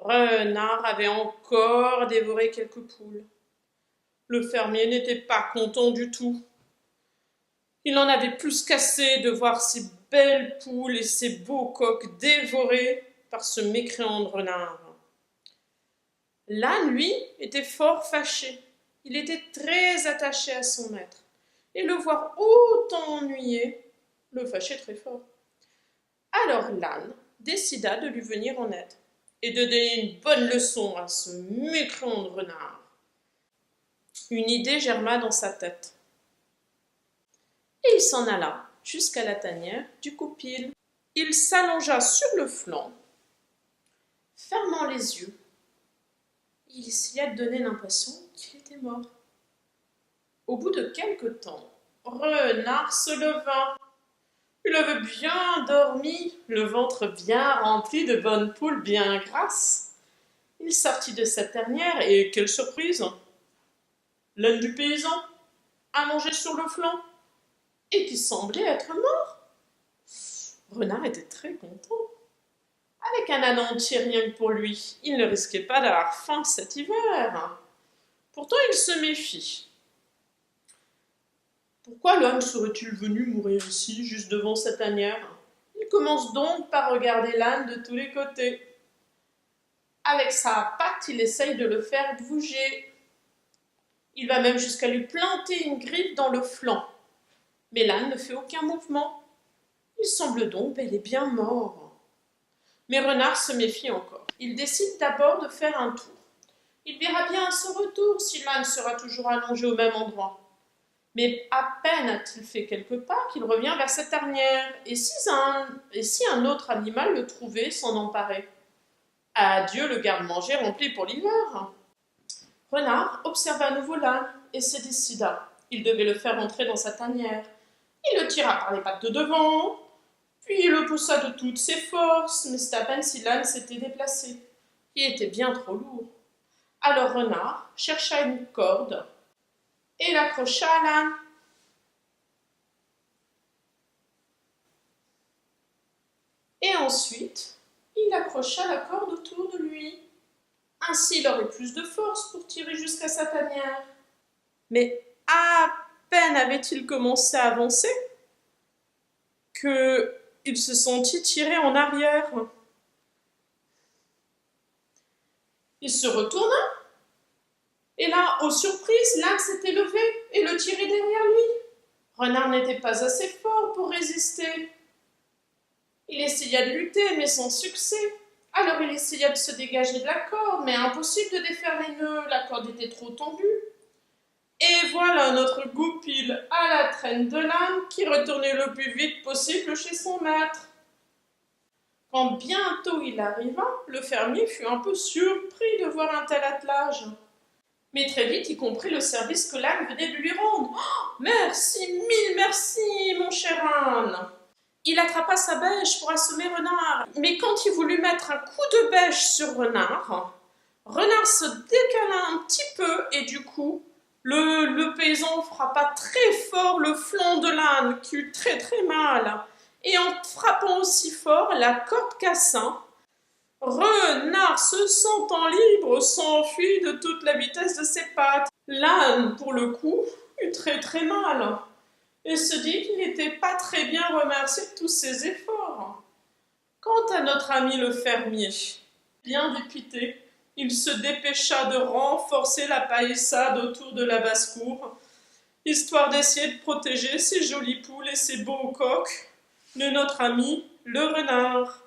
Renard avait encore dévoré quelques poules. Le fermier n'était pas content du tout. Il en avait plus qu'assez de voir ces belles poules et ces beaux coqs dévorés par ce mécréant de renard. L'âne, lui, était fort fâché. Il était très attaché à son maître. Et le voir autant ennuyé le fâchait très fort. Alors l'âne décida de lui venir en aide et de donner une bonne leçon à ce mécréant de renard. Une idée germa dans sa tête. Et il s'en alla jusqu'à la tanière du goupil. Il s'allongea sur le flanc, fermant les yeux. Il essaya de donner l'impression qu'il était mort. Au bout de quelque temps, Renard se leva. Il avait bien dormi, le ventre bien rempli de bonnes poules bien grasses. Il sortit de sa tanière et, quelle surprise! L'âne du paysan, allongé sur le flanc, et qui semblait être mort. Renard était très content. Avec un âne entier rien que pour lui, il ne risquait pas d'avoir faim cet hiver. Pourtant, il se méfie. Pourquoi l'âne serait-il venu mourir ici, juste devant sa tanière? Il commence donc par regarder l'âne de tous les côtés. Avec sa patte, il essaye de le faire bouger. Il va même jusqu'à lui planter une griffe dans le flanc. Mais l'âne ne fait aucun mouvement. Il semble donc bel et bien mort. Mais Renard se méfie encore. Il décide d'abord de faire un tour. Il verra bien à son retour si l'âne sera toujours allongé au même endroit. Mais à peine a-t-il fait quelques pas qu'il revient vers sa tanière. Et si un autre animal le trouvait, s'en emparait? Adieu le garde-manger rempli pour l'hiver. Renard observa à nouveau l'âne et se décida. Il devait le faire entrer dans sa tanière. Il le tira par les pattes de devant, puis il le poussa de toutes ses forces, mais c'est à peine si l'âne s'était déplacé. Il était bien trop lourd. Alors Renard chercha une corde et l'accrocha à l'âne. Et ensuite, il accrocha la corde autour de lui. Ainsi, il aurait plus de force pour tirer jusqu'à sa tanière. Mais à peine avait-il commencé à avancer qu'il se sentit tiré en arrière. Il se retourna, et là, aux surprises, l'âne s'était levé et le tirait derrière lui. Renard n'était pas assez fort pour résister. Il essaya de lutter, mais sans succès. Alors il essaya de se dégager de la corde, mais impossible de défaire les nœuds, la corde était trop tendue. Et voilà notre goupil à la traîne de l'âne qui retournait le plus vite possible chez son maître. Quand bientôt il arriva, le fermier fut un peu surpris de voir un tel attelage. Mais très vite il comprit le service que l'âne venait de lui rendre. Oh, merci, mille merci, mon cher âne! Il attrapa sa bêche pour assommer Renard, mais quand il voulut mettre un coup de bêche sur Renard, Renard se décala un petit peu et du coup, le paysan frappa très fort le flanc de l'âne qui eut très très mal. Et en frappant aussi fort, la corde cassa. Renard, se sentant libre, s'enfuit de toute la vitesse de ses pattes. L'âne, pour le coup, eut très très mal et se dit qu'il n'était pas très bien remercié de tous ses efforts. Quant à notre ami le fermier, bien dépité, il se dépêcha de renforcer la palissade autour de la basse-cour, histoire d'essayer de protéger ses jolies poules et ses beaux coqs de notre ami le renard.